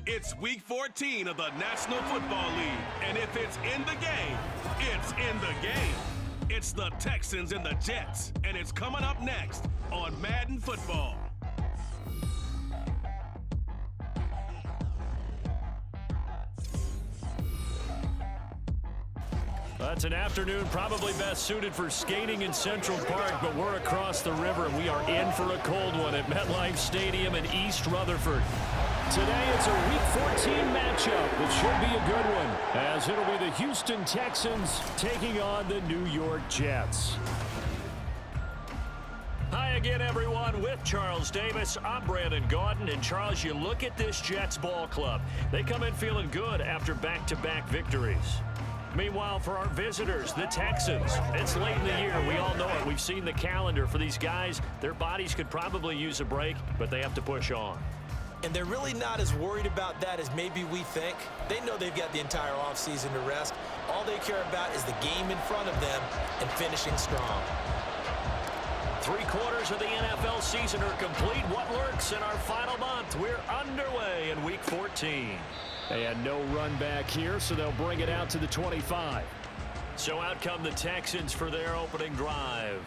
It's week 14 of the National Football League, and if it's in the game, it's in the game. It's the Texans and the Jets, and it's coming up next on Madden Football. It's an afternoon probably best suited for skating in Central Park, but we're across the river and we are in for a cold one at MetLife Stadium in East Rutherford. Today it's a Week 14 matchup that should be a good one, as it'll be the Houston Texans taking on the New York Jets. Hi again, everyone. With Charles Davis, I'm Brandon Gaudin. And Charles, you look at this Jets ball club. They come in feeling good after back-to-back victories. Meanwhile, for our visitors, the Texans, it's late in the year. We all know it. We've seen the calendar for these guys. Their bodies could probably use a break, but they have to push on. And they're really not as worried about that as maybe we think. They know they've got the entire offseason to rest. All they care about is the game in front of them and finishing strong. 3/4 of the NFL season are complete. What lurks in our final month? We're underway in Week 14. And no run back here, so they'll bring it out to the 25. So out come the Texans for their opening drive.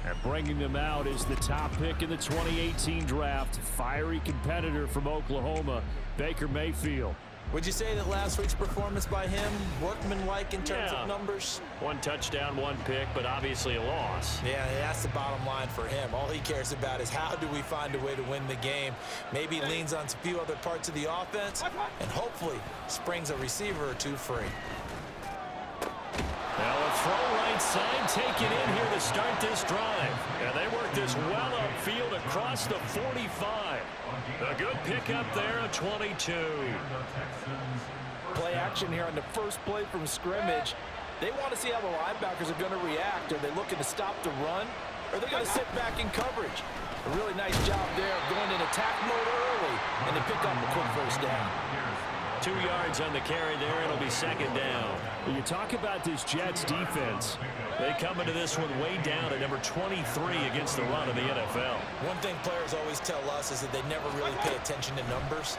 And bringing them out is the top pick in the 2018 draft, fiery competitor from Oklahoma, Baker Mayfield. Would you say that last week's performance by him, workmanlike in terms of numbers? 1 touchdown, 1 pick, but obviously a loss. Yeah, that's the bottom line for him. All he cares about is how do we find a way to win the game. Maybe leans on a few other parts of the offense and hopefully springs a receiver or two free. Now a throw right side taken in here to start this drive. And they work this well upfield across the 45. A good pickup there, a 22. Play action here on the first play from scrimmage. They want to see how the linebackers are going to react. Are they looking to stop the run, or are they going to sit back in coverage? A really nice job there of going in attack mode early, and they pick up a quick first down. 2 yards on the carry there. It'll be second down. When you talk about this Jets defense, they come into this one way down at number 23 against the run of the NFL. One thing players always tell us is that they never really pay attention to numbers.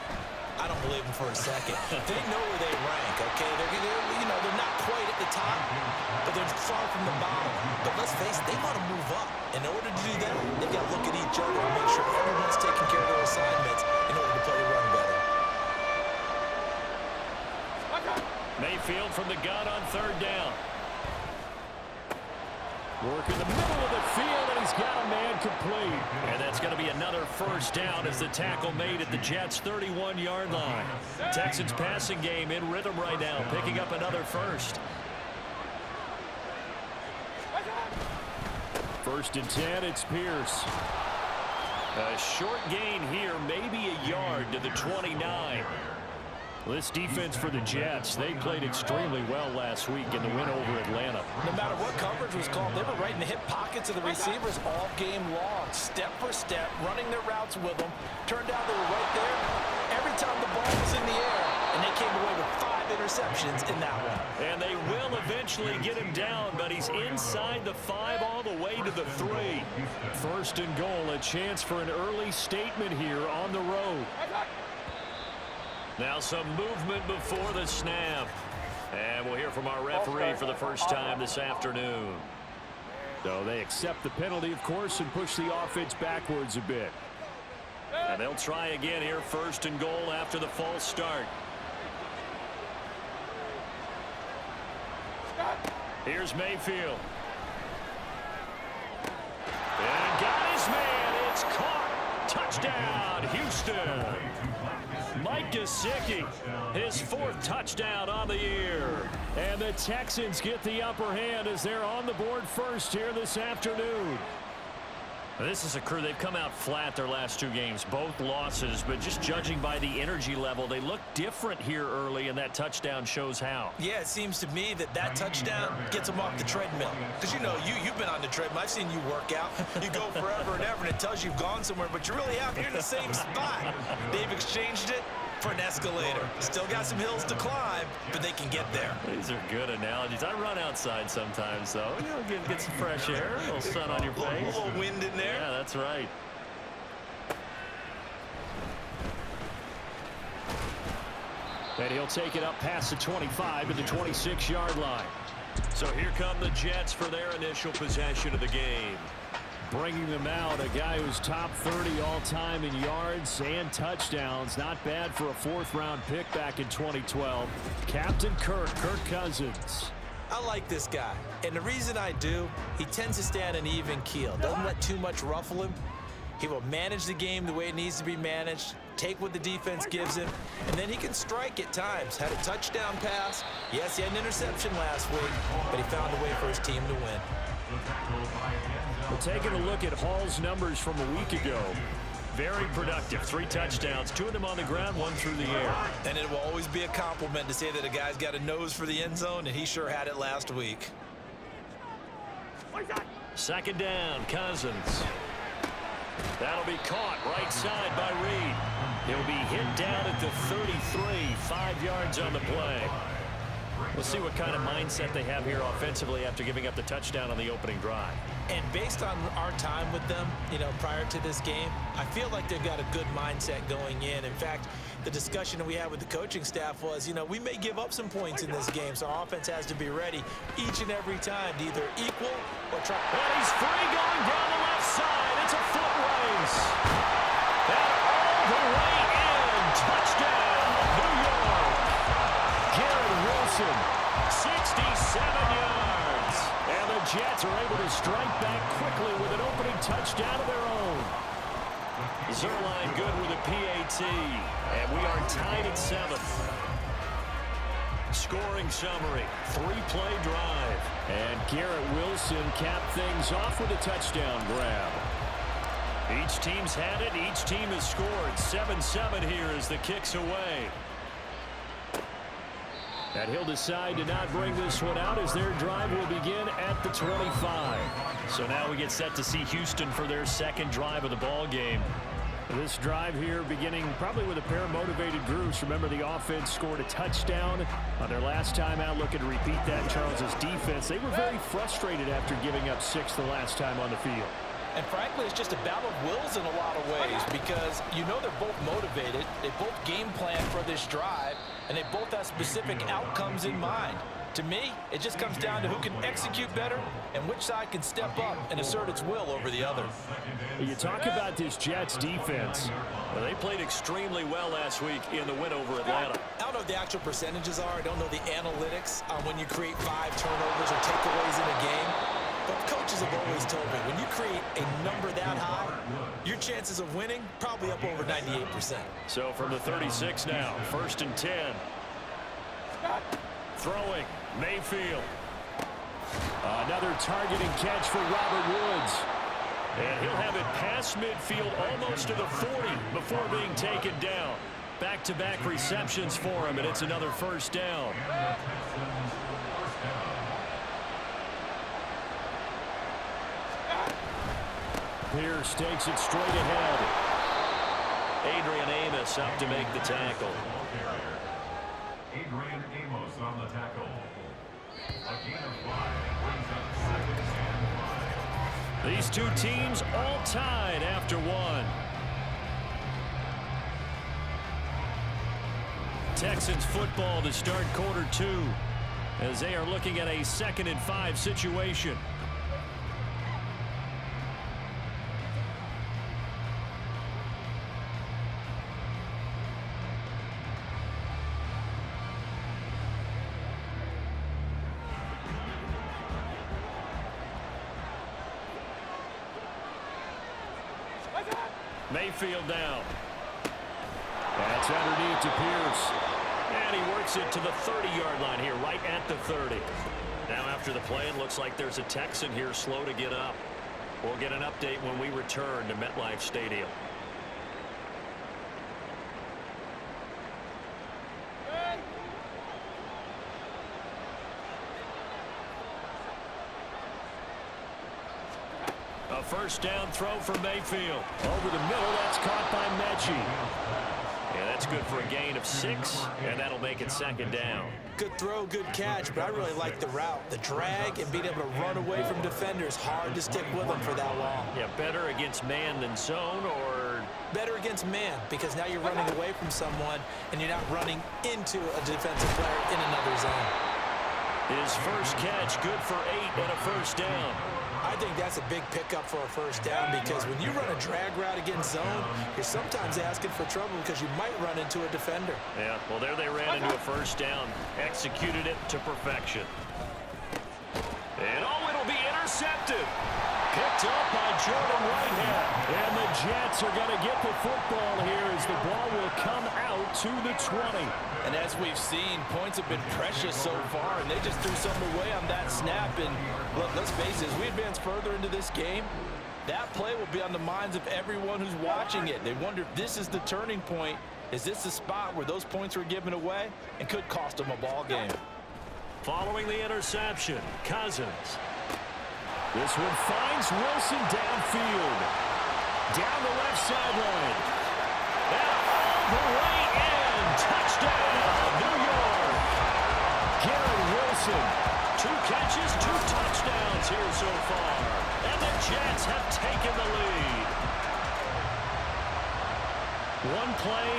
I don't believe them for a second. They know where they rank, okay? They're not quite at the top, but they're far from the bottom. But let's face it, they want to move up. In order to do that, they've got to look at each other and make sure everyone's taking care of their assignments in order to play the run better. Mayfield from the gun on third down. Work in the middle of the field, and he's got a man complete. And that's going to be another first down as the tackle made at the Jets' 31-yard line. Texans passing game in rhythm right now, picking up another first. First and 10, it's Pierce. A short gain here, maybe a yard to the 29. This defense for the Jets, they played extremely well last week in the win over Atlanta. No matter what coverage was called, they were right in the hip pockets of the receivers all game long, step for step, running their routes with them. Turned out they were right there every time the ball was in the air, and they came away with 5 interceptions in that one. And they will eventually get him down, but he's inside the 5 all the way to the 3. First and goal, a chance for an early statement here on the road. Now some movement before the snap. And we'll hear from our referee for the first time this afternoon. So they accept the penalty, of course, and push the offense backwards a bit. And they'll try again here, first and goal after the false start. Here's Mayfield. And got his man. It's caught. Touchdown, Houston. Mike Gesicki, his 4th touchdown on the year. And the Texans get the upper hand as they're on the board first here this afternoon. This is a crew, they've come out flat their last 2 games, both losses, but just judging by the energy level, they look different here early, and that touchdown shows how. Yeah, it seems to me that touchdown gets them off the treadmill. Because, you've been on the treadmill. I've seen you work out. You go forever and ever, and it tells you you've gone somewhere, but you're really out here in the same spot. They've exchanged it for an escalator. Still got some hills to climb, but they can get there. These are good analogies. I run outside sometimes, though. Get some fresh air, a little sun on your face. A little wind in there. Yeah, that's right. And he'll take it up past the 25 to the 26-yard line. So here come the Jets for their initial possession of the game. Bringing them out, a guy who's top 30 all-time in yards and touchdowns. Not bad for a fourth-round pick back in 2012. Captain Kirk Cousins. I like this guy, and the reason I do, he tends to stay on an even keel. Doesn't let too much ruffle him. He will manage the game the way it needs to be managed, take what the defense gives him, and then he can strike at times. Had a touchdown pass. Yes, he had an interception last week, but he found a way for his team to win. We're taking a look at Hall's numbers from a week ago. Very productive. 3 touchdowns, 2 of them on the ground, 1 through the air. And it will always be a compliment to say that a guy's got a nose for the end zone, and he sure had it last week. Second down, Cousins. That'll be caught right side by Reed. He'll be hit down at the 33, 5 yards on the play. We'll see what kind of mindset they have here offensively after giving up the touchdown on the opening drive. And based on our time with them, prior to this game, I feel like they've got a good mindset going in. In fact, the discussion that we had with the coaching staff was, we may give up some points in this game, so our offense has to be ready each and every time to either equal or try. But he's free going down the left side. It's a foot race. And all the way in. Touchdown, New York. Garrett Wilson, 67 yards. And the Jets are able to strike back quickly with an opening touchdown of their own. Zerline good with a PAT. And we are tied at 7th. Scoring summary, 3-play drive. And Garrett Wilson capped things off with a touchdown grab. Each team's had it. Each team has scored. 7-7 here as the kick's away. And he'll decide to not bring this one out as their drive will begin at the 25. So now we get set to see Houston for their second drive of the ball game. This drive here beginning probably with a pair of motivated groups. Remember, the offense scored a touchdown on their last time out. Looking to repeat that in Charles's defense. They were very frustrated after giving up 6 the last time on the field. And frankly, it's just a battle of wills in a lot of ways because they're both motivated. They both game plan for this drive, and they both have specific outcomes in mind. To me, it just comes down to who can execute better and which side can step up and assert its will over the other. You talk about this Jets defense. Well, they played extremely well last week in the win over Atlanta. I don't know what the actual percentages are. I don't know the analytics on when you create 5 turnovers or takeaways in a game. But coaches have always told me, when you create a number that high, your chances of winning probably up over 98%. So from the 36 now, 1st and 10. Throwing, Mayfield. Another targeting catch for Robert Woods. And he'll have it past midfield almost to the 40 before being taken down. Back-to-back receptions for him, and it's another first down. Pierce takes it straight ahead. Adrian Amos up to make the tackle. Adrian Amos on the tackle. A gain of 5 brings up 2nd and 5. These two teams all tied after 1. Texans football to start quarter 2 as they are looking at a 2nd and 5 situation. Mayfield down. That's underneath to Pierce. And he works it to the 30-yard line here, right at the 30. Now after the play, it looks like there's a Texan here slow to get up. We'll get an update when we return to MetLife Stadium. A first down throw for Mayfield. Over the middle, that's caught by Mechie. And that's good for a gain of 6, and that'll make it 2nd down. Good throw, good catch, but I really like the route. The drag and being able to run away from defenders, hard to stick with them for that long. Yeah, better against man than zone, or Better against man because now you're running away from someone and you're not running into a defensive player in another zone. His first catch, good for 8 and a first down. I think that's a big pickup for a first down because when you run a drag route against zone, you're sometimes asking for trouble because you might run into a defender. Yeah, well, there they ran into a first down. Executed it to perfection. And it'll be intercepted. Picked up by Jordan Whitehead. And the Jets are going to get the football here as the ball will come out to the 20. And as we've seen, points have been precious so far, and they just threw some away on that snap. And look, let's face it, as we advance further into this game, that play will be on the minds of everyone who's watching it. They wonder if this is the turning point. Is this the spot where those points were given away and could cost them a ball game? Following the interception, Cousins. This one finds Wilson downfield. Down the left sideline. And all the way in. Touchdown, New York. Garrett Wilson. 2 catches, 2 touchdowns here so far. And the Jets have taken the lead. One play,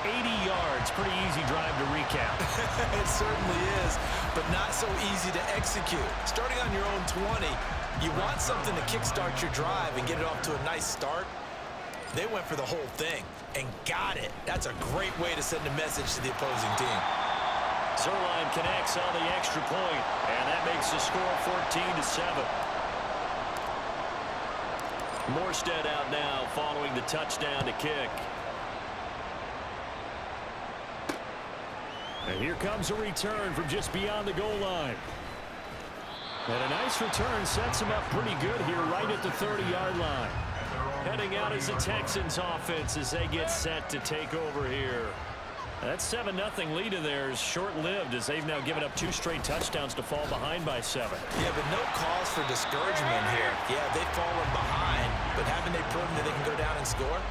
80 yards. Pretty easy drive to recap. It certainly is, but not so easy to execute. Starting on your own 20, you want something to kickstart your drive and get it off to a nice start. They went for the whole thing and got it. That's a great way to send a message to the opposing team. Zerline connects on the extra point, and that makes the score 14-7. Morstead out now following the touchdown to kick. And here comes a return from just beyond the goal line. And a nice return sets him up pretty good here right at the 30-yard line. Heading out as the Texans offense as they get set to take over here. That 7-0 lead of theirs short-lived as they've now given up 2 straight touchdowns to fall behind by 7. Yeah, but no cause for discouragement here. Yeah, they've fallen behind, but haven't they proven that they can go down and score?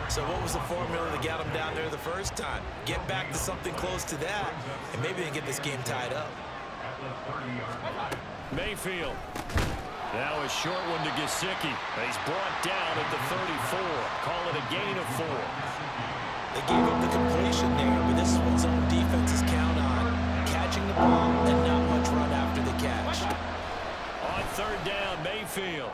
So what was the formula that got them down there the first time? Get back to something close to that, and maybe they can get this game tied up. Mayfield. Now a short one to Gesicki. He's brought down at the 34. Call it a gain of 4. They gave up the completion there, but this is what zone defenses count on. Catching the ball and not much run after the catch. On 3rd down, Mayfield.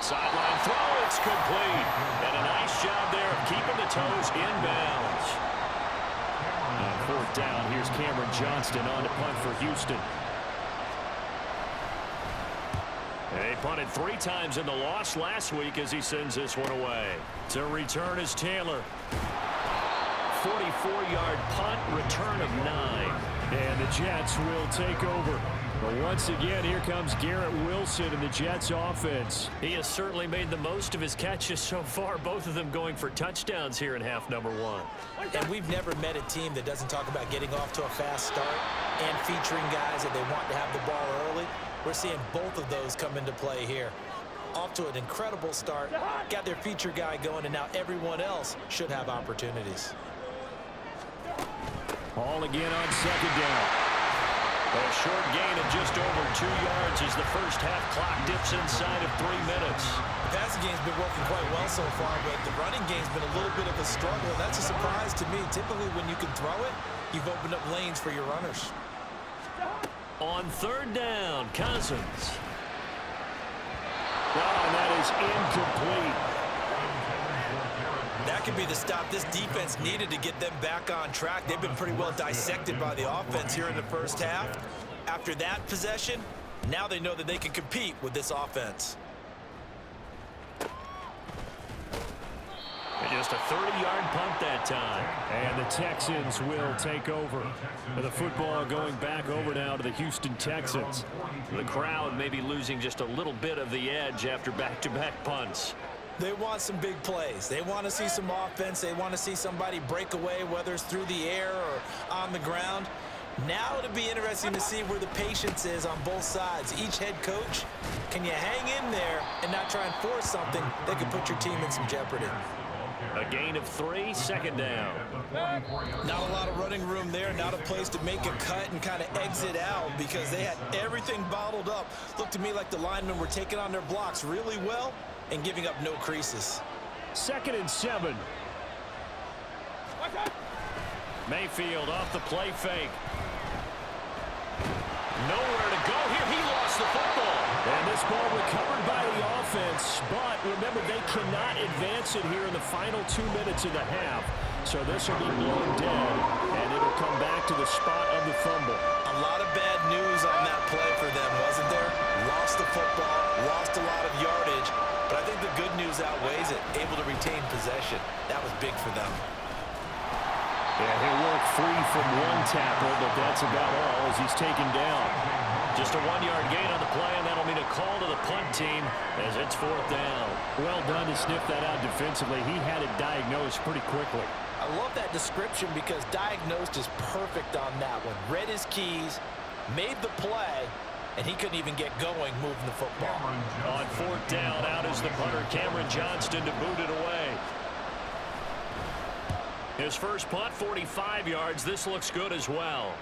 Sideline throw, it's complete. And a nice job there of keeping the toes inbounds. On 4th down, here's Cameron Johnston on to punt for Houston. They punted 3 times in the loss last week as he sends this one away. To return is Taylor. 44-yard punt, return of 9. And the Jets will take over. But once again, here comes Garrett Wilson in the Jets offense. He has certainly made the most of his catches so far, both of them going for touchdowns here in half number 1. And we've never met a team that doesn't talk about getting off to a fast start and featuring guys that they want to have the ball early. We're seeing both of those come into play here. Off to an incredible start, got their feature guy going, and now everyone else should have opportunities. All again on 2nd down. A short gain of just over 2 yards as the first half clock dips inside of 3 minutes. The passing game's been working quite well so far, but the running game's been a little bit of a struggle. That's a surprise to me. Typically, when you can throw it, you've opened up lanes for your runners. On 3rd down, Cousins. Oh, and that is incomplete. That could be the stop this defense needed to get them back on track. They've been pretty well dissected by the offense here in the first half. After that possession, now they know that they can compete with this offense. Just a 30-yard punt that time. And the Texans will take over. The football going back over now to the Houston Texans. The crowd may be losing just a little bit of the edge after back-to-back punts. They want some big plays. They want to see some offense. They want to see somebody break away, whether it's through the air or on the ground. Now it'll be interesting to see where the patience is on both sides. Each head coach, can you hang in there and not try and force something that could put your team in some jeopardy? A gain of 3, 2nd down. Not a lot of running room there, not a place to make a cut and kind of exit out because they had everything bottled up. Looked to me like the linemen were taking on their blocks really well and giving up no creases. 2nd and 7. Mayfield off the play fake. Nowhere to go here. He lost the football. And this ball recovered by the offense. But remember, they cannot advance it here in the final 2 minutes of the half. So this will be blown dead, and it'll come back to the spot of the fumble. A lot of bad news on that play for them, wasn't there? Lost the football, lost a lot of yardage, but I think the good news outweighs it. Able to retain possession. That was big for them. Yeah, he'll work free from one tackle, but that's about all as he's taken down. Just a 1-yard gain on the play, and that'll mean a call to the punt team as it's 4th down. Well done to sniff that out defensively. He had it diagnosed pretty quickly. I love that description because diagnosed is perfect on that one. Read his keys, made the play, and he couldn't even get going moving the football. On 4th down, out is the punter, Cameron Johnston, to boot it away. His first punt, 45 yards. This looks good as well.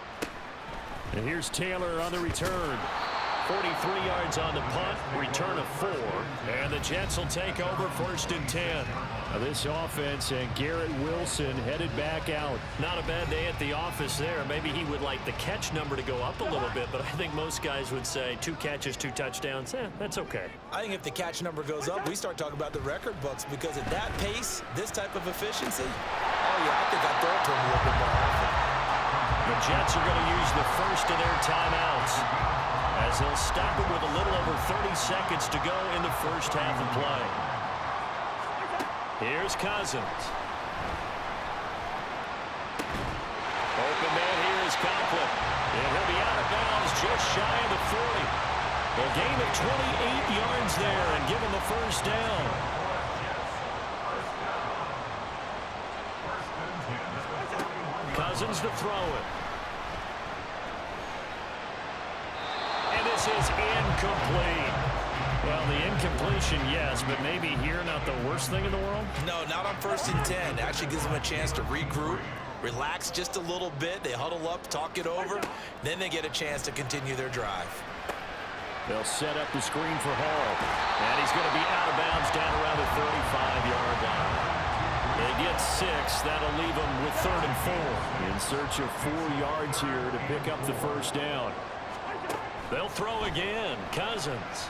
And here's Taylor on the return. 43 yards on the punt, return of 4. And the Jets will take over 1st and 10. Now this offense and Garrett Wilson headed back out. Not a bad day at the office there. Maybe he would like the catch number to go up a little bit, but I think most guys would say 2 catches, 2 touchdowns. That's okay. I think if the catch number goes up, we start talking about the record books because at that pace, this type of efficiency, oh yeah, I think I'd throw it to him a little bit more often. The Jets are going to use the first of their timeouts as they'll stop it with a little over 30 seconds to go in the first half of play. Here's Cousins. Open man here is Conklin. And he'll be out of bounds just shy of the 40. A gain of 28 yards there and give him the first down. Cousins to throw it. And this is incomplete. Well, the incompletion, yes, but maybe here not the worst thing in the world? No, not on 1st and 10. Actually gives them a chance to regroup, relax just a little bit. They huddle up, talk it over. Then they get a chance to continue their drive. They'll set up the screen for Hall. And he's going to be out of bounds down around the 35-yard line. They get 6. That'll leave them with 3rd and 4. In search of 4 yards here to pick up the first down. They'll throw again. Cousins.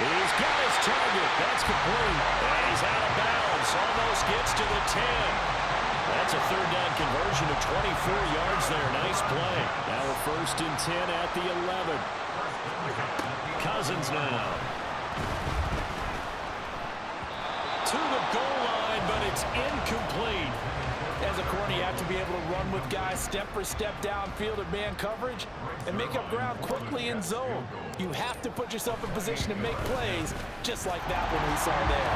He's got his target. That's complete. And he's out of bounds. Almost gets to the 10. That's a 3rd down conversion of 24 yards there. Nice play. Now a 1st and 10 at the 11. Cousins now. To the goal line, but it's incomplete. As a corner, you have to be able to run with guys step for step downfield at man coverage and make up ground quickly in zone. You have to put yourself in position to make plays, just like that one we saw there.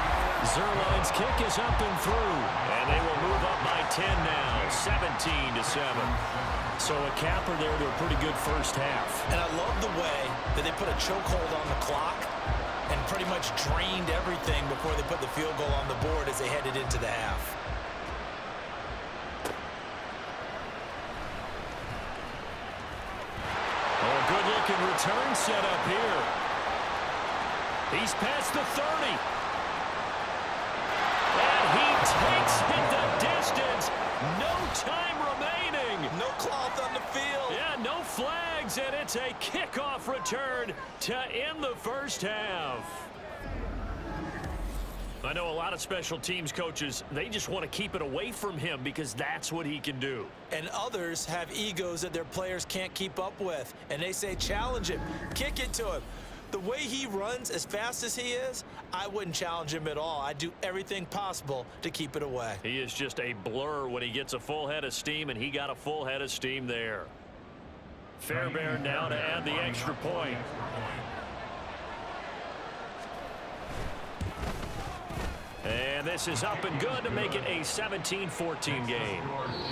Zuerlein's kick is up and through, and they will move up by 10 now, 17-7. So a capper there to a pretty good first half. And I love the way that they put a chokehold on the clock and pretty much drained everything before they put the field goal on the board as they headed into the half. Good-looking return set up here. He's past the 30. And he takes it the distance. No time remaining. No cloth on the field. Yeah, no flags, and it's a kickoff return to end the first half. I know a lot of special teams coaches, they just want to keep it away from him because that's what he can do. And others have egos that their players can't keep up with. And they say, challenge him, kick it to him. The way he runs as fast as he is, I wouldn't challenge him at all. I'd do everything possible to keep it away. He is just a blur when he gets a full head of steam, and he got a full head of steam there. Fairbairn now to add the extra point. And this is up and good to make it a 17-14 game.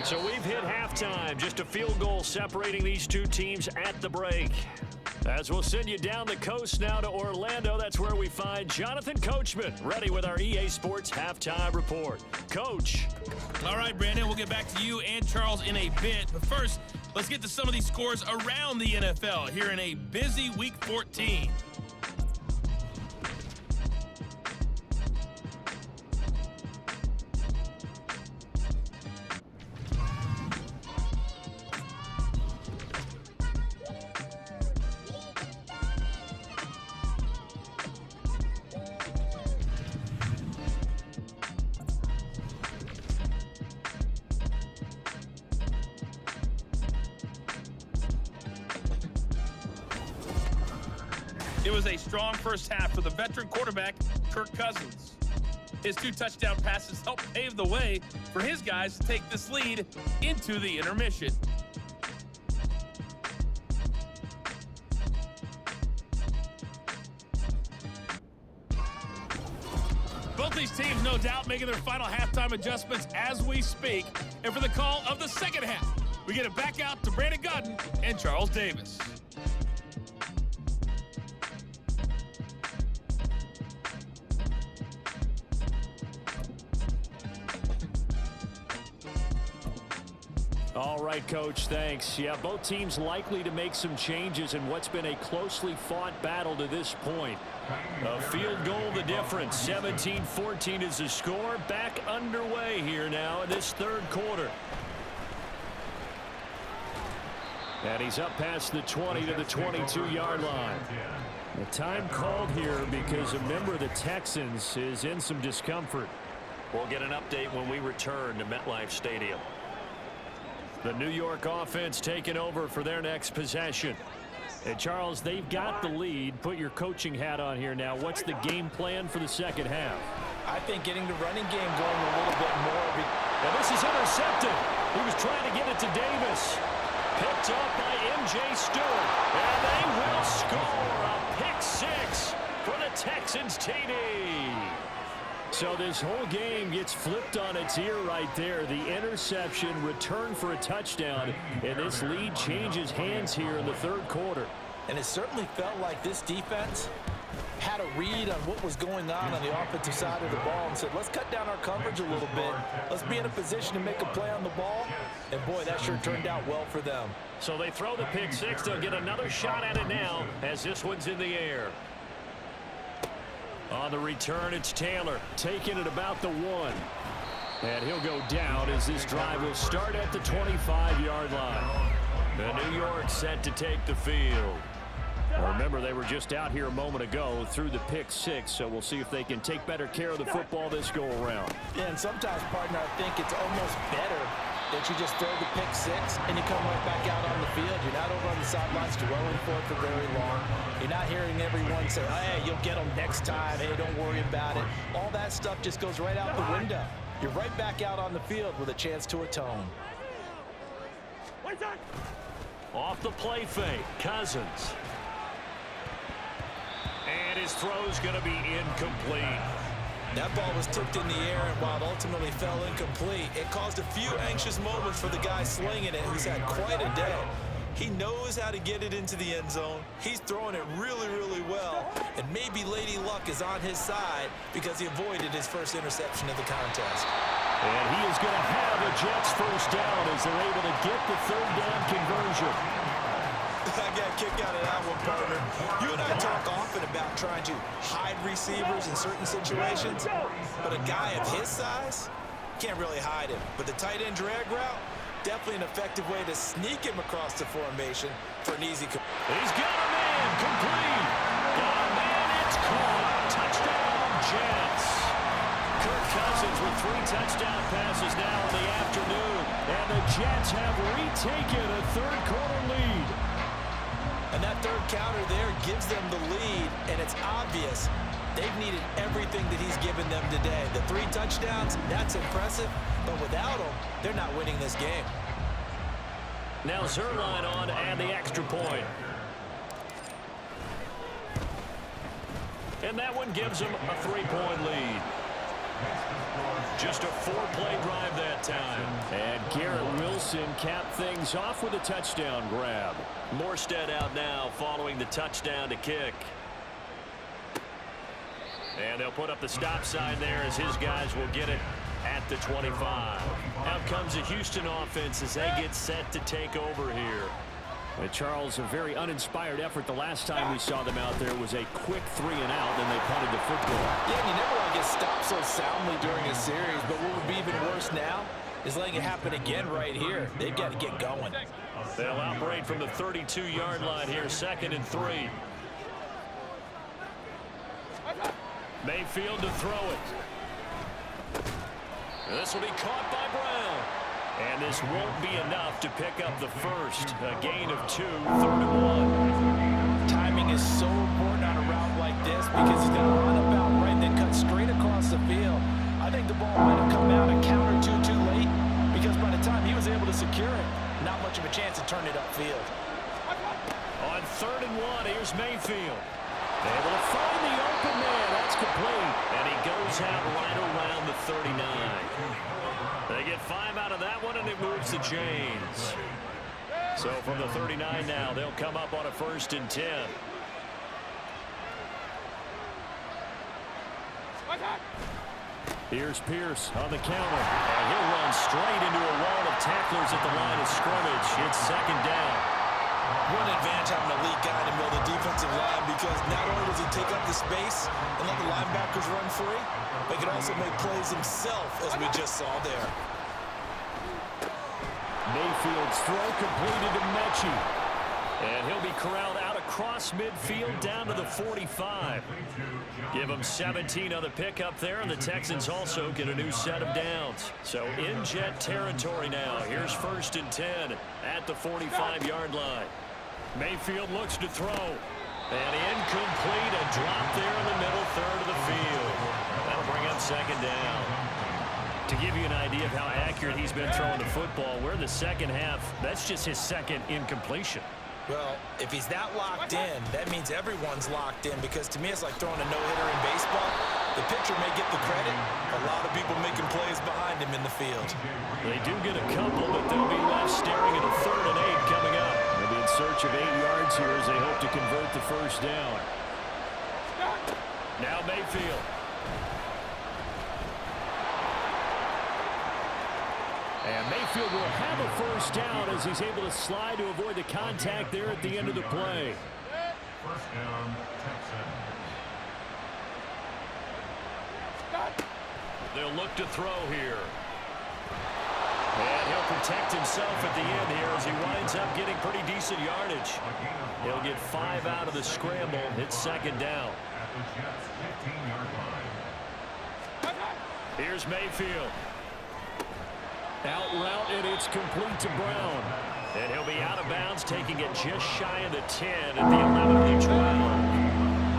So we've hit halftime. Just a field goal separating these two teams at the break. As we'll send you down the coast now to Orlando, that's where we find Jonathan Coachman, ready with our EA Sports Halftime Report. Coach. All right, Brandon, we'll get back to you and Charles in a bit. But first, let's get to some of these scores around the NFL here in a busy Week 14. It was a strong first half for the veteran quarterback, Kirk Cousins. His 2 touchdown passes helped pave the way for his guys to take this lead into the intermission. Both these teams, no doubt, making their final halftime adjustments as we speak. And for the call of the second half, we get it back out to Brandon Godden and Charles Davis. All right, Coach, thanks. Yeah, both teams likely to make some changes in what's been a closely fought battle to this point. A field goal the difference. 17-14 is the score. Back underway here now in this third quarter. And he's up past the 20 to the 22-yard line. The time called here because a member of the Texans is in some discomfort. We'll get an update when we return to MetLife Stadium. The New York offense taking over for their next possession. And Charles, they've got the lead. Put your coaching hat on here now. What's the game plan for the second half? I think getting the running game going a little bit more. Now this is intercepted. He was trying to get it to Davis. Picked up by M.J. Stewart. And they will score a pick 6 for the Texans TD. So this whole game gets flipped on its ear right there. The interception, return for a touchdown, and this lead changes hands here in the third quarter. And it certainly felt like this defense had a read on what was going on the offensive side of the ball and said, let's cut down our coverage a little bit. Let's be in a position to make a play on the ball. And, boy, that sure turned out well for them. So they throw the pick 6. They'll get another shot at it now as this one's in the air. On the return, it's Taylor taking it about the 1. And he'll go down as this drive will start at the 25-yard line. The New York set to take the field. Well, remember, they were just out here a moment ago through the pick 6, so we'll see if they can take better care of the football this go-around. Yeah, and sometimes, partner, I think it's almost better that you just throw the pick 6 and you come right back out on the field. You're not over on the sidelines dwelling for it for very long. You're not hearing everyone say, oh, hey, you'll get them next time. Hey, don't worry about it. All that stuff just goes right out the window. You're right back out on the field with a chance to atone. Off the play fake, Cousins. And his throw's going to be incomplete. That ball was tipped in the air, and while it ultimately fell incomplete, it caused a few anxious moments for the guy slinging it, who's had quite a day. He knows how to get it into the end zone. He's throwing it really, really well, and maybe Lady Luck is on his side because he avoided his first interception of the contest. And he is going to have a Jets first down as they're able to get the third down conversion. I got a kick out of that one, partner. You and I talk often about trying to hide receivers in certain situations, but a guy of his size can't really hide him. But the tight end drag route, definitely an effective way to sneak him across the formation for an easy. He's got a man, complete. Got a man, it's caught. Touchdown, Jets. Kirk Cousins with 3 touchdown passes now in the afternoon, and the Jets have retaken a third quarter lead. And that third counter there gives them the lead, and it's obvious they've needed everything that he's given them today. The 3 touchdowns, that's impressive, but without him, they're not winning this game. Now Zerline on and the extra point. And that one gives them a 3-point lead. Just a 4-play drive that time. And Garrett Wilson capped things off with a touchdown grab. Morstead out now following the touchdown to kick. And they'll put up the stop sign there as his guys will get it at the 25. Out comes the Houston offense as they get set to take over here. Charles, a very uninspired effort. The last time we saw them out there was a quick 3-and-out, then they punted the football. Yeah, you never want to get stopped so soundly during a series, but what would be even worse now is letting it happen again right here. They've got to get going. They'll operate from the 32-yard line here, 2nd and 3. Mayfield to throw it. This will be caught by Brown. And this won't be enough to pick up the first. A gain of 2, 3rd and 1. Timing is so important on like this because he's going to run about right and then cut straight across the field. I think the ball might have come out a count or two too late because by the time he was able to secure it, not much of a chance to turn it upfield. On 3rd and 1, here's Mayfield. Able to find the open man. That's complete. And he goes out right around the 39. They get 5 out of that one, and it moves the chains. So from the 39 now, they'll come up on a 1st and 10. Here's Pierce on the counter. And he'll run straight into a wall of tacklers at the line of scrimmage. It's 2nd down. What an advantage having a lead guy in the middle of the defensive line because not only does he take up the space and let the linebackers run free, but he can also make plays himself, as we just saw there. Mayfield's throw completed to Mechie. And he'll be corralled out across midfield down to the 45. Give him 17 on the pickup there, and the Texans also get a new set of downs. So in Jet territory now. Here's 1st and 10 at the 45-yard line. Mayfield looks to throw. And incomplete, a drop there in the middle third of the field. That'll bring up 2nd down. To give you an idea of how accurate he's been throwing the football, we're in the 2nd half. That's just his 2nd incompletion. Well, if he's that locked in, that means everyone's locked in because to me it's like throwing a no-hitter in baseball. The pitcher may get the credit. A lot of people making plays behind him in the field. They do get a couple, but they'll be left staring at a 3rd and 8 coming up. They'll be in search of 8 yards here as they hope to convert the 1st down. Now Mayfield. And Mayfield will have a 1st down as he's able to slide to avoid the contact there at the end of the play. 1st down, Texans. They'll look to throw here. And he'll protect himself at the end here as he winds up getting pretty decent yardage. He'll get 5 out of the scramble. It's 2nd down. At the Jets' 15-yard line. Here's Mayfield. Out route, and it's complete to Brown. And he'll be out of bounds, taking it just shy of the 10 at the 11th and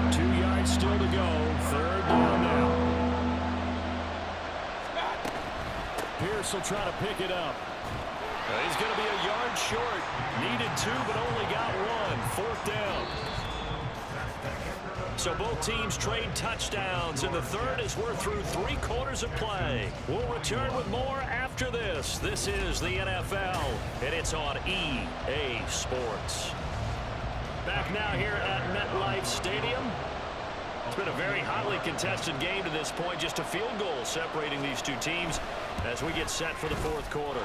12. 2 yards still to go. 3rd down now. Pierce will try to pick it up. He's going to be a yard short. Needed 2, but only got 1. 4th down. So both teams trade touchdowns in the 3rd as we're through 3 quarters of play. We'll return with more after this. This is the NFL, and it's on EA Sports. Back now here at MetLife Stadium. It's been a very hotly contested game to this point. Just a field goal separating these two teams as we get set for the 4th quarter.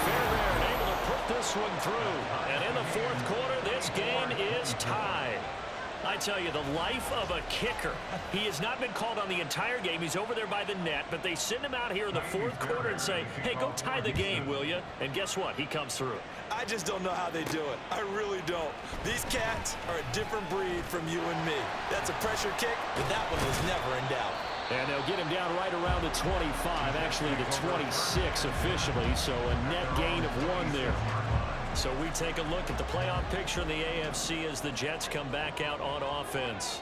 Fairbairn able to put this one through. And in the 4th quarter, this game is tied. I tell you, the life of a kicker. He has not been called on the entire game. He's over there by the net, but they send him out here in the 4th quarter and say, hey, go tie the game, will you? And guess what? He comes through. I just don't know how they do it. I really don't. These cats are a different breed from you and me. That's a pressure kick, but that one was never in doubt. And they'll get him down right around the 25, actually the 26 officially, so a net gain of 1 there. So we take a look at the playoff picture in the AFC as the Jets come back out on offense.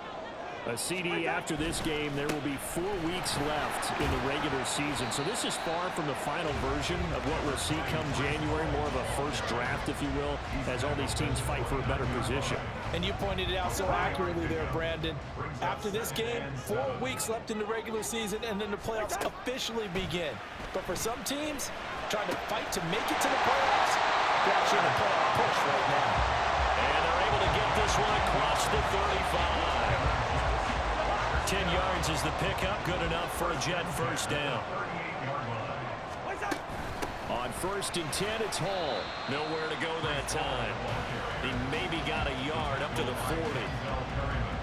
A CD after this game, there will be 4 weeks left in the regular season. So this is far from the final version of what we'll see come January, more of a first draft, if you will, as all these teams fight for a better position. And you pointed it out so accurately there, Brandon. After this game, 4 weeks left in the regular season, and then the playoffs officially begin. But for some teams, trying to fight to make it to the playoffs, they're actually in a playoff push right now. And they're able to get this one across the 35. 10 yards is the pickup, good enough for a Jet first down. On 1st and 10, it's Hall. Nowhere to go that time. He maybe got a yard up to the 40.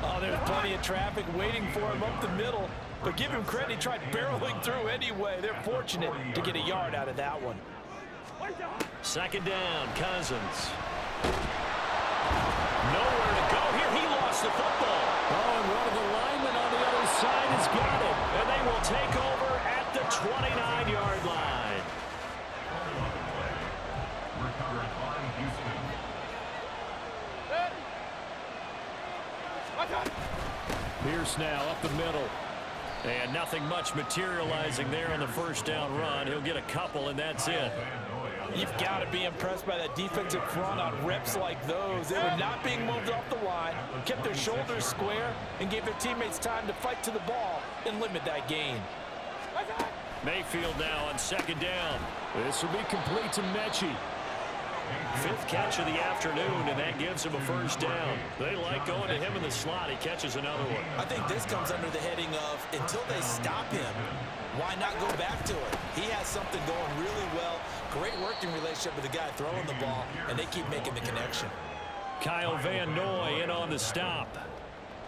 Oh, there's plenty of traffic waiting for him up the middle. But give him credit, he tried barreling through anyway. They're fortunate to get a yard out of that one. 2nd down, Cousins. Nowhere to go here. He lost the football. Oh, and one of the linemen on the other side has got it. And they will take over at the 29-yard line. Recovered by Houston. Pierce now up the middle. And nothing much materializing there on the first down run. He'll get a couple, and that's it. You've got to be impressed by that defensive front on reps like those. They were not being moved off the line, kept their shoulders square, and gave their teammates time to fight to the ball and limit that gain. Mayfield now on second down. This will be complete to Mechie. Fifth catch of the afternoon, and that gives him a first down. They like going to him in the slot. He catches another one. I think this comes under the heading of until they stop him, why not go back to it? He has something going really well. Great working relationship with the guy throwing the ball, and they keep making the connection. Kyle Van Noy in on the stop.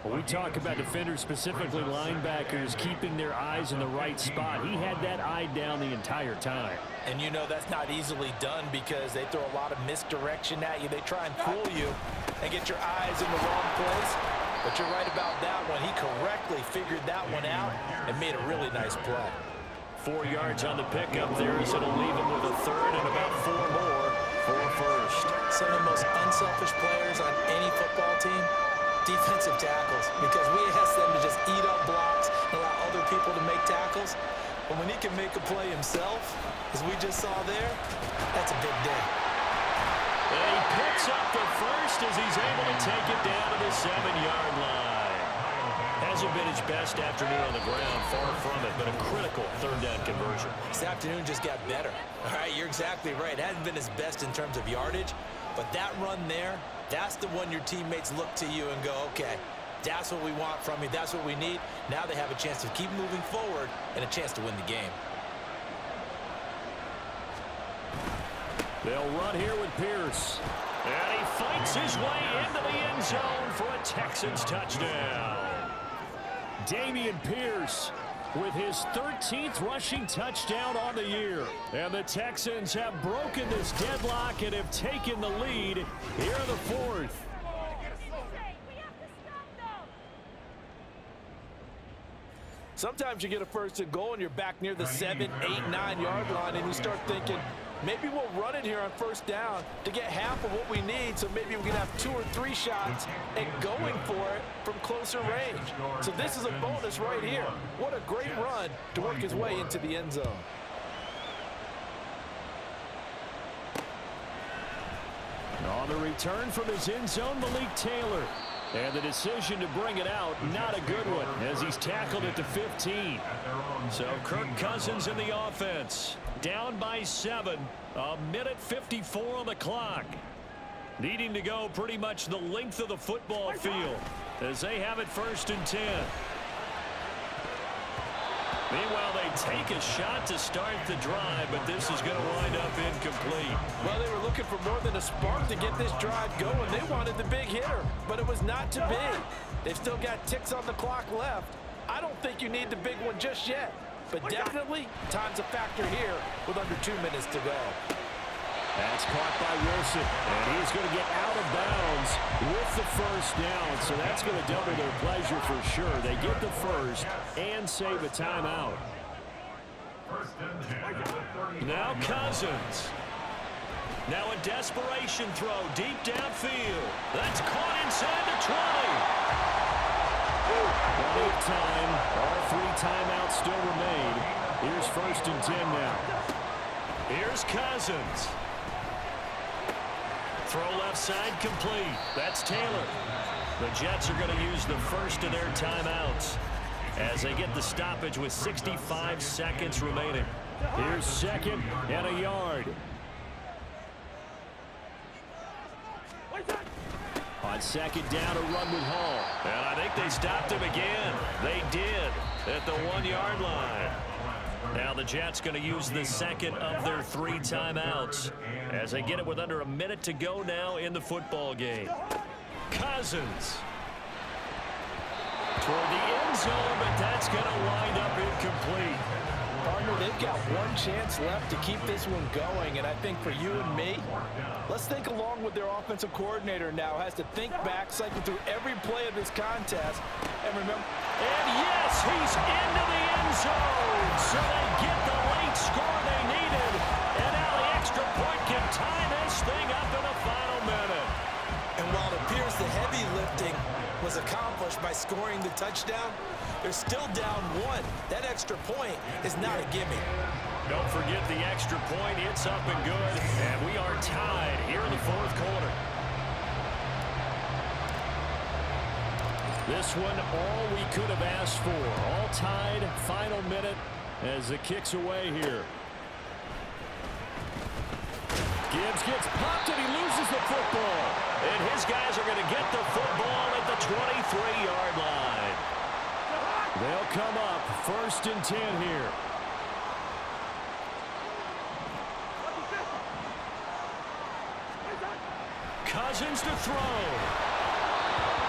When we talk about defenders, specifically linebackers, keeping their eyes in the right spot, he had that eye down the entire time. And you know that's not easily done because they throw a lot of misdirection at you. They try and fool you and get your eyes in the wrong place. But you're right about that one. He correctly figured that one out and made a really nice play. 4 yards on the pickup there as it'll leave him with a third and about 4 more for a first. Some of the most unselfish players on any football team, defensive tackles, because we ask them to just eat up blocks and allow other people to make tackles. But when he can make a play himself, as we just saw there, that's a big day. And he picks up the first as he's able to take it down to the 7-yard line. Hasn't been his best afternoon on the ground, far from it, but a critical third down conversion. This afternoon just got better. All right, you're exactly right. It hasn't been his best in terms of yardage, but that run there, that's the one your teammates look to you and go, okay, that's what we want from you. That's what we need. Now they have a chance to keep moving forward and a chance to win the game. They'll run here with Pierce. And he fights his way into the end zone for a Texans touchdown. Dameon Pierce with his 13th rushing touchdown on the year. And the Texans have broken this deadlock and have taken the lead here in the fourth. Sometimes you get a first and goal and you're back near the 7, 8, 9-yard line and you start thinking, maybe we'll run it here on first down to get half of what we need, so maybe we can have 2 or 3 shots and going for it from closer range. So this is a bonus right here. What a great run to work his way into the end zone. On the return from his end zone, Malik Taylor. And the decision to bring it out, not a good one, as he's tackled at the 15. So Kirk Cousins in the offense. Down by 7. A minute 54 on the clock. Needing to go pretty much the length of the football field as they have it first and 10. Meanwhile, they take a shot to start the drive, but this is going to wind up incomplete. Well, they were looking for more than a spark to get this drive going. They wanted the big hitter, but it was not to be. They've still got ticks on the clock left. I don't think you need the big one just yet, but definitely time's a factor here with under 2 minutes to go. That's caught by Wilson, and he's going to get out of bounds with the first down, so that's going to double their pleasure for sure. They get the first and save a timeout. Now Cousins. Now a desperation throw deep downfield. That's caught inside the 20. Plenty of time. All 3 timeouts still remain. Here's first and 10 now. Here's Cousins. Throw left side complete. That's Taylor. The Jets are going to use the first of their timeouts as they get the stoppage with 65 seconds remaining. Here's second and a yard. On second down, a run with Hall. And I think they stopped him again. They did at the 1-yard line. Now the Jets going to use the second of their 3 timeouts as they get it with under a minute to go now in the football game. Cousins toward the end zone, but that's going to wind up incomplete. Partner, they've got 1 chance left to keep this one going, and I think for you and me, let's think along with their offensive coordinator now. Has to think back, cycle through every play of this contest, and remember. And yes, he's into the end zone, so they get the late score they needed, and now the extra point can tie this thing up in the final minute. And while it appears the heavy lifting was accomplished first by scoring the touchdown. They're still down 1. That extra point is not a gimme. Don't forget the extra point. It's up and good. And we are tied here in the fourth quarter. This one, all we could have asked for. All tied, final minute as the kick's away here. Gibbs gets popped and he loses the football. And his guys are going to get the football at the 23-yard line. They'll come up 1st and 10 here. Cousins to throw.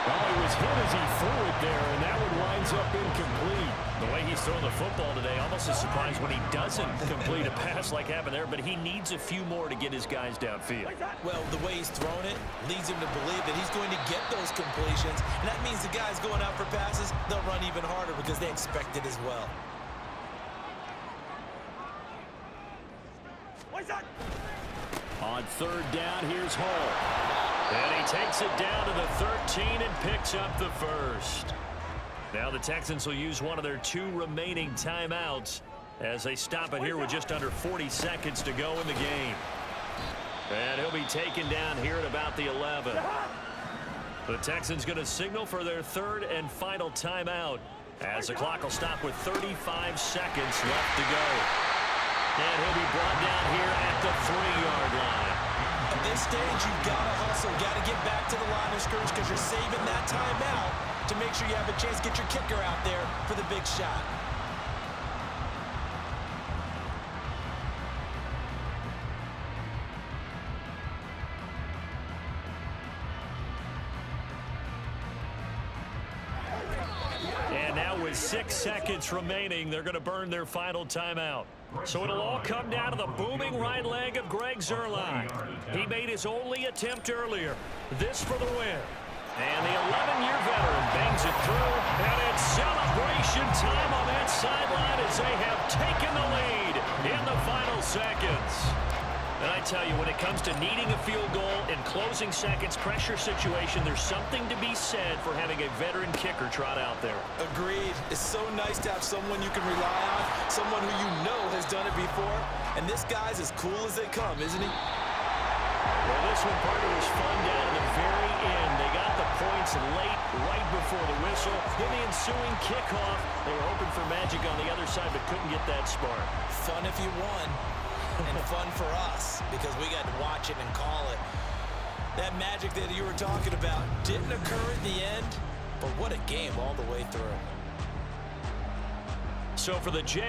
Oh, he was hit as he threw it there, and that one winds up incomplete. The way he's throwing the football today, almost a surprise when he doesn't complete a pass like happened there, but he needs a few more to get his guys downfield. Well, the way he's thrown it leads him to believe that he's going to get those completions, and that means the guys going out for passes, they'll run even harder because they expect it as well. On 3rd down, here's Hall. And he takes it down to the 13 and picks up the first. Now the Texans will use one of their 2 remaining timeouts as they stop it here with just under 40 seconds to go in the game. And he'll be taken down here at about the 11. The Texans going to signal for their 3rd and final timeout as the clock will stop with 35 seconds left to go. And he'll be brought down here at the 3-yard line. At this stage, you've got to hustle, got to get back to the line of scrimmage because you're saving that timeout to make sure you have a chance to get your kicker out there for the big shot. And now with 6 seconds remaining, they're going to burn their final timeout. So it'll all come down to the booming right leg of Greg Zuerlein. He made his only attempt earlier. This for the win. And the 11-year veteran bangs it through. And it's celebration time on that sideline as they have taken the lead in the final seconds. And I tell you, when it comes to needing a field goal in closing seconds, pressure situation, there's something to be said for having a veteran kicker trot out there. Agreed. It's so nice to have someone you can rely on, someone who you know has done it before. And this guy's as cool as they come, isn't he? Well, this one, partner, was fun down at the very end. They got the points late, right before the whistle. Then the ensuing kickoff, they were hoping for magic on the other side, but couldn't get that spark. Fun if you won. And fun for us because we got to watch it and call it. That magic that you were talking about didn't occur at the end, but what a game all the way through. So for the Jets,